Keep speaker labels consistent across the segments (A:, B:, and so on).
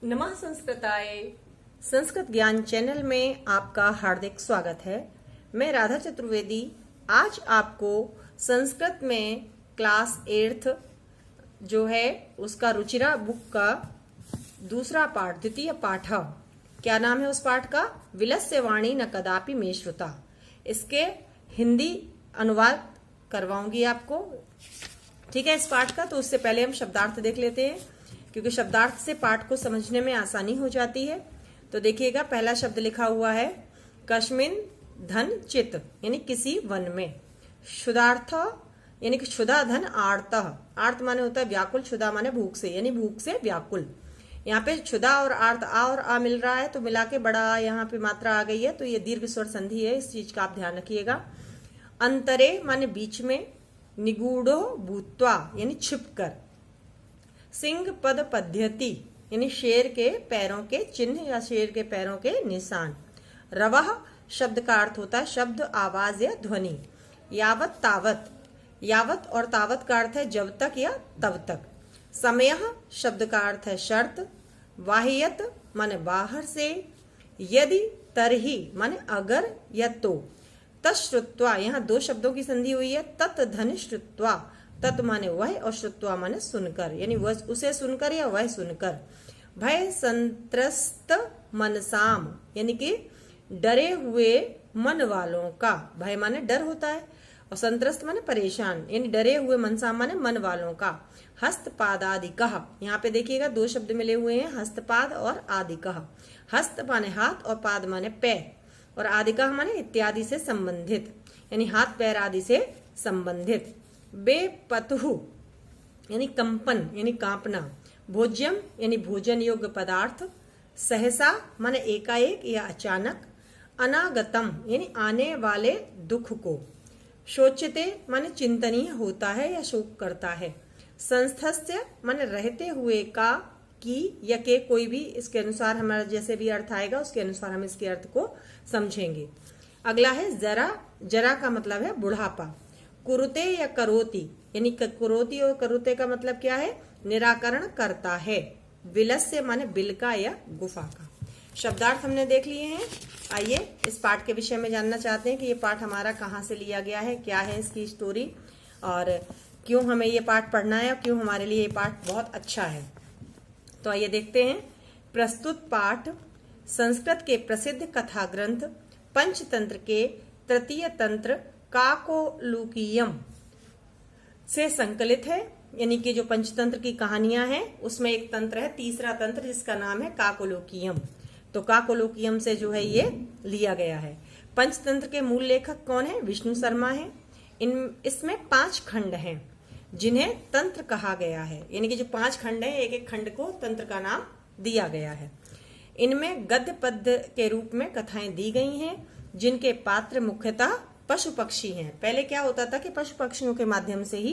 A: नमः संस्कृताय। संस्कृत ज्ञान चैनल में आपका हार्दिक स्वागत है। मैं राधा चतुर्वेदी आज आपको संस्कृत में क्लास 8th जो है उसका रुचिरा बुक का दूसरा पाठ, द्वितीय पाठ, क्या नाम है उस पाठ का? विलस्य वाणी न कदापि मे श्रुता। इसके हिंदी अनुवाद करवाऊंगी आपको, ठीक है, इस पाठ का। तो उससे पहले हम शब्दार्थ देख लेते हैं, क्योंकि शब्दार्थ से पाठ को समझने में आसानी हो जाती है। तो देखिएगा, पहला शब्द लिखा हुआ है कस्मिन धन चित, यानी किसी वन में। क्षुधार्थ यानी कि क्षुधा धन आर्त, आर्त माने होता है व्याकुल, क्षुधा माने भूख से, यानी भूख से व्याकुल। यहाँ पे क्षुधा और आर्त, आ और आ मिल रहा है तो मिला के बड़ा यहाँ पे मात्रा आ गई है, तो ये दीर्घ स्वर संधि है, इस चीज का आप ध्यान रखिएगा। अंतरे माने बीच में, निगूढ़ो भूत्वा यानी छिपकर, सिंह पद पद्यति यानी शेर के पैरों के चिन्ह या शेर के पैरों के निशान। रवह शब्द का अर्थ होता है शब्द, आवाज या ध्वनि। यावत तावत, यावत और तावत का अर्थ है जब तक या तब तक। समय शब्द का अर्थ है शर्त। वाह्यत माने बाहर से। यदि तरही माने अगर या तो। तश्रुत्वा, यहाँ दो शब्दों की संधि हुई है। तत् धन श्रुत्वा, तत् माने वह और श्रुत्वा माने सुनकर, यानी वह उसे सुनकर या वह सुनकर। भय संत्रस्त मनसाम यानी कि डरे हुए मन वालों का। भय माने डर होता है और संत्रस्त माने परेशान, यानी डरे हुए मनसाम माने मन वालों का। हस्तपाद आदि कह, यहाँ पे देखिएगा दो शब्द मिले हुए हैं, हस्तपाद और आदि कह। हस्त माने हाथ और पाद माने पैर, और आदि कह माने इत्यादि से संबंधित, यानी हाथ पैर आदि से संबंधित। बेपतहु यानी कंपन यानी कांपना। भोज्यम यानी भोजन योग्य पदार्थ। सहसा माने एकाएक या अचानक। अनागतम यानी आने वाले दुख को। शोचते माने चिंतनीय होता है या शोक करता है। संस्थस्य माने रहते हुए का, की या के, कोई भी इसके अनुसार हमारा जैसे भी अर्थ आएगा उसके अनुसार हम इसके अर्थ को समझेंगे। अगला है जरा, जरा का मतलब है बुढ़ापा। कुरुते या करोति यानी कुरोति और करुते का मतलब क्या है? निराकरण करता है। विलस्य माने बिलका या गुफा का। शब्दार्थ हमने देख लिए हैं। आइए इस पाठ के विषय में जानना चाहते हैं कि ये पाठ हमारा कहाँ से लिया गया है, क्या है इसकी स्टोरी, और क्यों हमें ये पाठ पढ़ना है और क्यों हमारे लिए ये पाठ बहुत अच्छा है। तो आइए देखते हैं। प्रस्तुत पाठ संस्कृत के प्रसिद्ध कथा ग्रंथ पंचतंत्र के तृतीय तंत्र काकोलूकीयम से संकलित है, यानी कि जो पंचतंत्र की कहानियां हैं उसमें एक तंत्र है, तीसरा तंत्र, जिसका नाम है काकोलूकीयम। तो काकोलूकीयम से जो है ये लिया गया है। पंचतंत्र के मूल लेखक कौन है? विष्णु शर्मा है। इसमें 5 खंड हैं जिन्हें तंत्र कहा गया है, यानी कि जो 5 खंड हैं, एक एक खंड को तंत्र का नाम दिया गया है। इनमें गद्य पद्य के रूप में कथाएं दी गई हैं, जिनके पात्र मुख्यतः पशु पक्षी हैं। पहले क्या होता था कि पशु पक्षियों के माध्यम से ही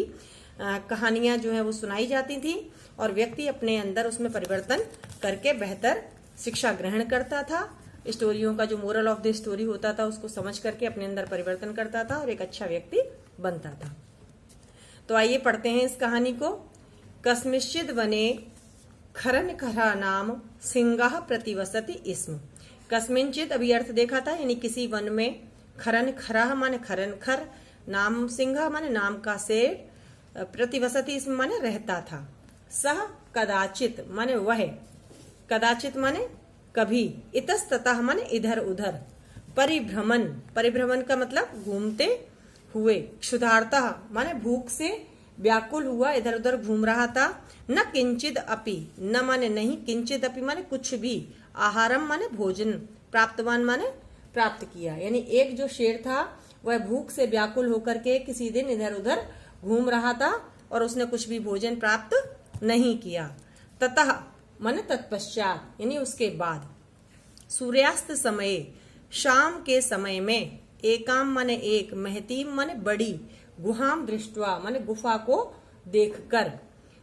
A: कहानियां जो है वो सुनाई जाती थी, और व्यक्ति अपने अंदर उसमें परिवर्तन करके बेहतर शिक्षा ग्रहण करता था। स्टोरियों का जो मोरल ऑफ द स्टोरी होता था उसको समझ करके अपने अंदर परिवर्तन करता था और एक अच्छा व्यक्ति बनता था। तो आइए पढ़ते हैं इस कहानी को। कस्मिश्चिद वने खरन खरा नाम सिंगाह प्रतिवसति इसम। कस्मिंचित अभी अर्थ देखा था, यानी किसी वन में। खरन खरा माने खरन खर, नाम सिंह माने नाम का शेर, प्रतिवसति इसमें माने रहता था। सह कदाचित माने वह, कदाचित माने कभी, इतस्ततः माने इधर उधर। परिभ्रमण, परिभ्रमण का मतलब घूमते हुए। क्षुधार्तः माने भूख से व्याकुल हुआ, इधर उधर घूम रहा था। न किंचित अपि, न माने नहीं, किंचित अपि माने कुछ भी। आहारम माने भोजन, प्राप्तवान माने प्राप्त किया, यानी एक जो शेर था वह भूख से व्याकुल होकर के किसी दिन इधर उधर घूम रहा था और उसने कुछ भी भोजन प्राप्त नहीं किया। ततः माने तत्पश्चात, यानी उसके बाद। सूर्यास्त समय, शाम के समय में। एकाम माने एक, महतीम माने बड़ी, गुहाम दृष्टवा माने गुफा को देखकर।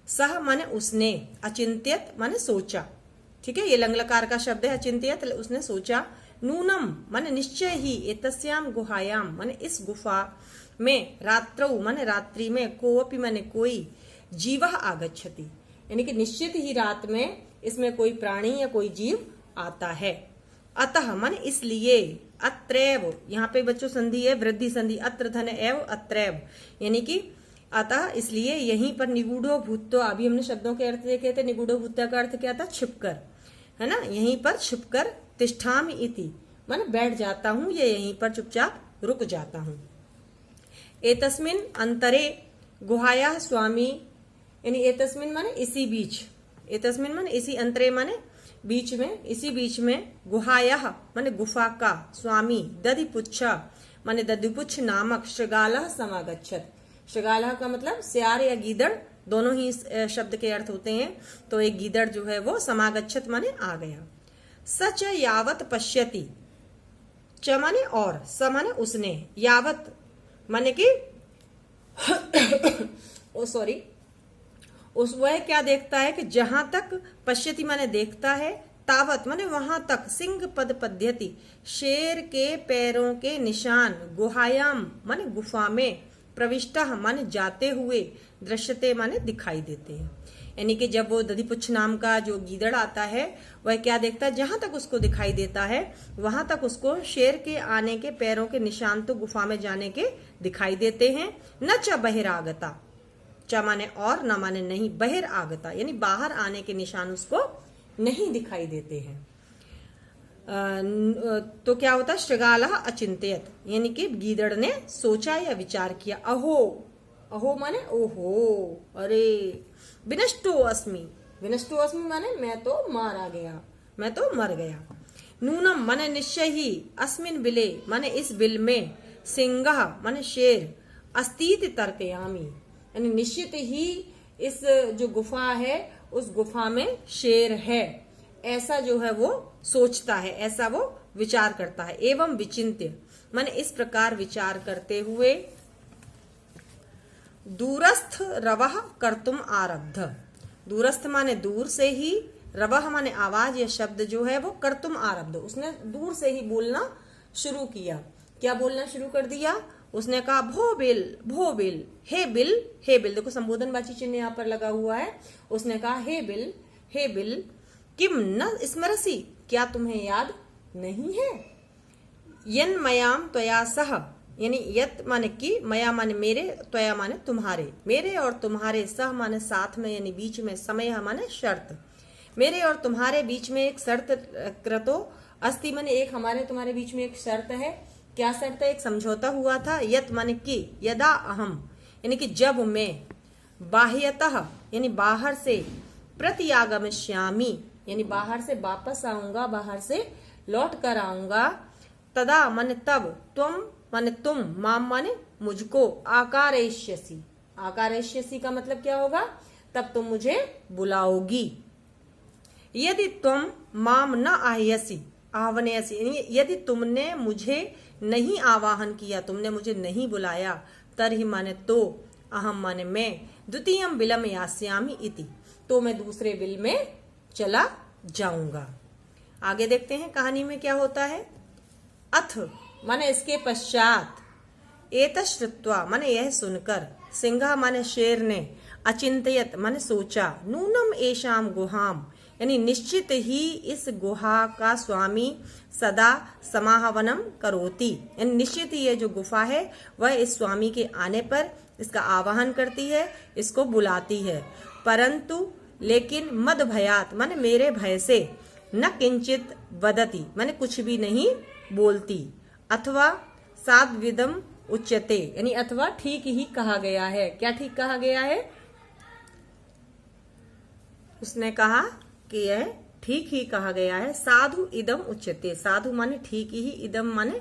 A: सह माने उसने, अचिंत्यत माने सोचा, ठीक है, ये लंगलकार का शब्द है अचिंत्यत, उसने सोचा। नूनम माने निश्चय ही, एतस्याम गुहायाम माने इस गुफा में। रात्रौ माने रात्रि में। कोपि माने कोई। जीवः आगच्छति, यानी कि निश्चित ही रात में इसमें कोई प्राणी या कोई जीव आता है। अतः माने इसलिए, अत्रैव यहाँ पे बच्चों संधि है वृद्धि संधि, अत्र धन एव अत्रैव, यानी कि अतः इसलिए यहीं पर निगूढ़ो भूतो, अभी हमने शब्दों के अर्थ देखे थे। निगूढ़ो भूतो का अर्थ क्या था? छिपकर, है ना। यहीं पर छिपकर तिष्ठामि इति माने बैठ जाता हूं या यहीं पर चुपचाप रुक जाता हूं। एतस्मिन अंतरे गुहाया स्वामी, यानी एतस्मिन माने इसी बीच, एतस्मिन माने इसी अंतरे माने बीच में, इसी बीच में, गुहाया माने गुफा का, स्वामी दधिपुच्छ माने दधिपुच्छ नामक शृगालः समागच्छत। शृगालः का मतलब सियार या गीदड़, दोनों ही शब्द के अर्थ होते हैं। तो एक गीदड़ जो है वो समागच्छत माने आ गया। सच यावत पश्यति, च माने और, स माने उसने, यावत माने कि ओ सॉरी, उस वह क्या देखता है कि जहां तक, पश्यति माने देखता है, तावत माने वहां तक, सिंह पद पद्यति शेर के पैरों के निशान, गुहायाम माने गुफा में, प्रविष्टः माने जाते हुए, दृश्यते माने दिखाई देते हैं। यानी कि जब वो दधिपुच्छ नाम का जो गीदड़ आता है वह क्या देखता है, जहां तक उसको दिखाई देता है वहां तक उसको शेर के आने के पैरों के निशान तो गुफा में जाने के दिखाई देते हैं। न च बहिरागता, च माने और, न माने नहीं, बहिरागता यानी बाहर आने के निशान उसको नहीं दिखाई देते हैं। तो क्या होता है? शृगालः अचिंत्यत, यानी कि गीदड़ ने सोचा या विचार किया। अहो, अहो माने ओहो, अरे, विनष्टो अस्मि, विनष्टो अस्मि माने मैं तो मारा गया, मैं तो मर गया। नूनम माने निश्चय ही, अस्मिन बिले माने इस बिल में, सिंहः माने शेर, अस्तीति तर्कयामि यानी निश्चित ही इस जो गुफा है उस गुफा में शेर है, ऐसा जो है वो सोचता है, ऐसा वो विचार करता है। एवं विचिंत्य माने इस प्रकार विचार करते हुए, दूरस्थ रवः कर्तुम आरब्ध, दूरस्थ माने दूर से ही, रवः माने आवाज या शब्द जो है वो कर्तुम आरब्ध, उसने दूर से ही बोलना शुरू किया। क्या बोलना शुरू कर दिया? उसने कहा भो बिल, भो बिल, हे बिल, हे बिल, देखो संबोधनवाची चिन्ह यहाँ पर लगा हुआ है। उसने कहा हे बिल, हे बिल, किम न स्मरसी, क्या तुम्हें याद नहीं है? यन मयाम त्वया सह, यानी यत माने कि, मया माने मेरे, त्वया माने तुम्हारे, मेरे और तुम्हारे, सह माने साथ में यानी बीच में, समय माने शर्त, मेरे और तुम्हारे बीच में एक शर्त, कृतो अस्ति माने एक, हमारे तुम्हारे बीच में एक शर्त है। क्या शर्त है? एक समझौता हुआ था। यत माने कि, यदा अहम यानी कि जब मैं, बाह्यतः यानी बाहर से, प्रत्यागमिष्यामि यानी बाहर से वापस आऊंगा, बाहर से लौट कर आऊंगा, तदा माने तब, तुम माने तुम, माम माने मुझको, आकारयिष्यसि, आकारयिष्यसि का मतलब क्या होगा? तब तुम मुझे बुलाओगी। यदि तुम माम न आह्यसि, आह्वनयसि, यदि तुमने मुझे नहीं आवाहन किया, तुमने मुझे नहीं बुलाया, तरहि माने तो, अहम माने मैं, द्वितीयम बिलम यास्यामि इति, तो मैं दूसरे बिल में चला जाऊंगा। आगे देखते हैं कहानी में क्या होता है। अथ माने इसके पश्चात, एतश्रुत्वा माने यह सुनकर, सिंह माने शेर ने, अचिंतयत माने सोचा, नूनम एशाम गुहाम यानी निश्चित ही इस गुहा का स्वामी सदा समाहवनम करोति, यानी निश्चित ही ये जो गुफा है वह इस स्वामी के आने पर इसका आवाहन करती है, इसको बुलाती है। परंतु लेकिन मद भयात माने मेरे भय से, न किंचित वदति माने कुछ भी नहीं बोलती, अथवा साद्विदम उच्यते यानी अथवा ठीक ही कहा गया है। क्या ठीक कहा गया है? उसने कहा कि यह ठीक ही कहा गया है। साधु इदम उच्यते, साधु माने ठीक ही, इदम माने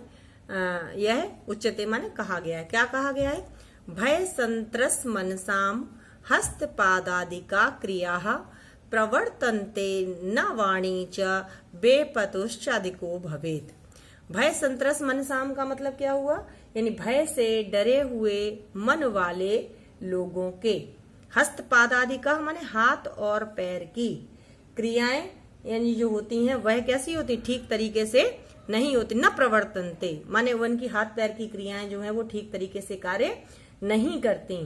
A: यह, उच्यते माने कहा गया है। क्या कहा गया है? भय संत्रस मनसाम हस्तपादादिका क्रियाः प्रवर्तन्ते न वाणी च बेपतुश्चादिको भवेत्। भय संत्रस मनसाम का मतलब क्या हुआ? यानी भय से डरे हुए मन वाले लोगों के, हस्तपादादिका माने हाथ और पैर की, क्रियाएं यानी जो होती हैं वह कैसी होती? ठीक तरीके से नहीं होती। न प्रवर्तनते माने उनकी हाथ पैर की क्रियाएं जो है वो ठीक तरीके से कार्य नहीं करती,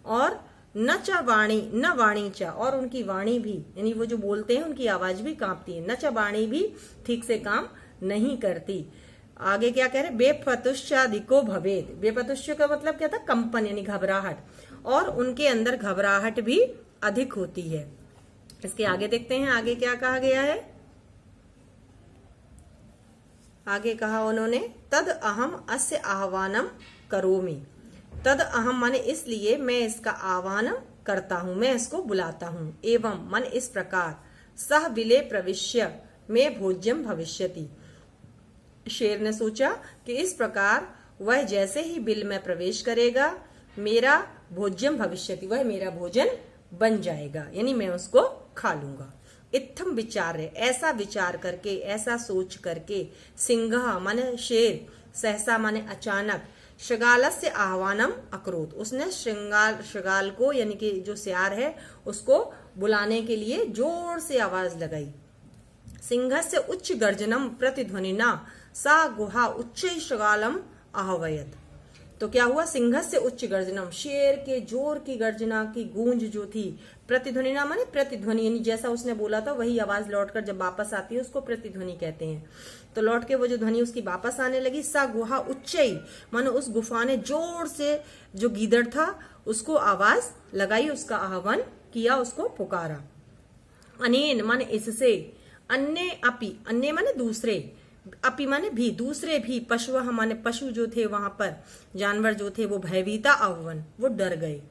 A: और न च वाणी न वाणी च, और उनकी वाणी भी यानी वो जो बोलते हैं उनकी आवाज भी कांपती है। न च वाणी भी ठीक से काम नहीं करती। आगे क्या कह रहे, बेपतुश्चादिको भवेद। बेपतुष्य का मतलब क्या था, कंपन यानी घबराहट, और उनके अंदर घबराहट भी अधिक होती है। इसके आगे देखते हैं आगे क्या कहा गया है। आगे कहा उन्होंने, तद अहम अस्य आह्वानम करोमि। तद अहम माने इसलिए मैं इसका आह्वान करता हूं, मैं इसको बुलाता हूं। एवं मन इस प्रकार, सह विले प्रविश्य में भोज्यम भविष्यति। शेर ने सोचा कि इस प्रकार वह जैसे ही बिल में प्रवेश करेगा, मेरा भोज्यम भविष्यति, वह मेरा भोजन बन जाएगा, यानी मैं उसको खा लूंगा। इत्थम विचार्य, ऐसा विचार करके, ऐसा सोच करके, सिंह माने शेर, सहसा माने अचानक, शृगालस्य आह्वानम अकरोत, उसने शृगाल को यानी कि जो सियार है उसको बुलाने के लिए जोर से आवाज लगाई। सिंहस्य उच्च गर्जनम प्रतिध्वनिना सा गुहा उच्च शृगालम आहवयत। तो क्या हुआ, सिंहस्य उच्च गर्जनम, शेर के जोर की गर्जना की गूंज जो थी, प्रतिध्वनिना माने प्रतिध्वनि, यानी जैसा उसने बोला था वही आवाज लौटकर जब वापस आती है उसको प्रतिध्वनि कहते हैं। तो लौट के वो जो ध्वनि उसकी वापस आने लगी। सा गुहा उच्चई माने उस गुफा ने जोर से जो गीदड़ था उसको आवाज लगाई, उसका आह्वान किया, उसको पुकारा। अनेन माने इससे, अन्य अपि, अन्य माने दूसरे, अपि माने भी, दूसरे भी, पशु माने पशु जो थे वहां पर, जानवर जो थे वो भयभीता अभवन, वो डर गए।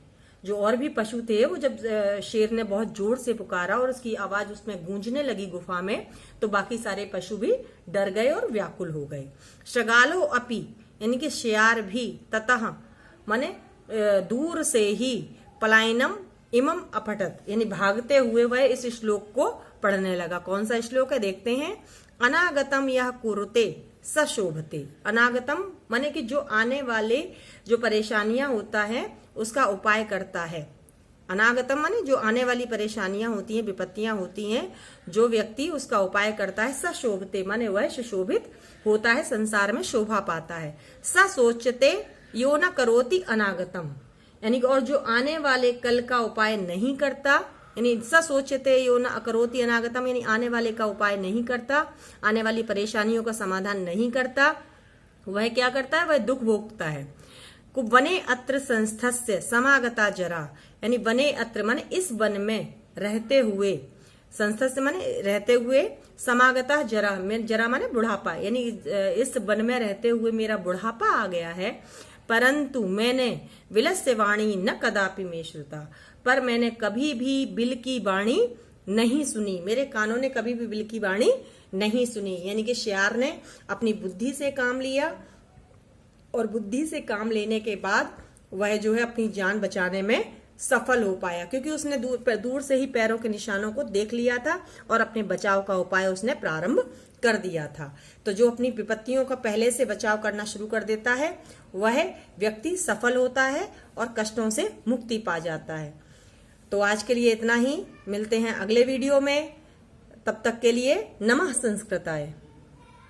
A: जो और भी पशु थे वो जब शेर ने बहुत जोर से पुकारा और उसकी आवाज उसमें गूंजने लगी गुफा में, तो बाकी सारे पशु भी डर गए और व्याकुल हो गए। शृगालो अपि यानी कि शेर भी, ततः माने दूर से ही, पलायनम इमम अपठत यानी भागते हुए वह इस श्लोक को पढ़ने लगा। कौन सा श्लोक है देखते हैं। अनागतम यह कुरुते सशोभते। अनागतम माने कि जो आने वाले जो परेशानियां होता है उसका उपाय करता है। अनागतम माने जो आने वाली परेशानियां होती हैं, विपत्तियां होती हैं, जो व्यक्ति उसका उपाय करता है। सशोभते माने वह सुशोभित होता है, संसार में शोभा पाता है। स सोचते यो न करोति अनागतम यानी और जो आने वाले कल का उपाय नहीं करता, यानी स सोचते यो न अकरोति अनागतम यानी आने वाले का उपाय नहीं करता, आने वाली परेशानियों का समाधान नहीं करता, वह क्या करता है, वह दुख भोगता है। वने अत्र संस्थस्य समागता जरा यानी वने अत्र माने इस वन में रहते हुए, संस्थस्य माने रहते हुए, समागता जरा में, जरा माने बुढ़ापा यानी इस वन में रहते हुए मेरा बुढ़ापा आ गया है। परंतु मैंने विलस्य वाणी न कदापि में श्रुता, पर मैंने कभी भी बिल की वाणी नहीं सुनी, मेरे कानों ने कभी भी बिल की वाणी नहीं सुनी। यानी कि शेर ने अपनी बुद्धि से काम लिया और बुद्धि से काम लेने के बाद वह जो है अपनी जान बचाने में सफल हो पाया, क्योंकि उसने दूर से ही पैरों के निशानों को देख लिया था और अपने बचाव का उपाय उसने प्रारंभ कर दिया था। तो जो अपनी विपत्तियों का पहले से बचाव करना शुरू कर देता है वह व्यक्ति सफल होता है और कष्टों से मुक्ति पा जाता है। तो आज के लिए इतना ही, मिलते हैं अगले वीडियो में, तब तक के लिए नमः संस्कृताय।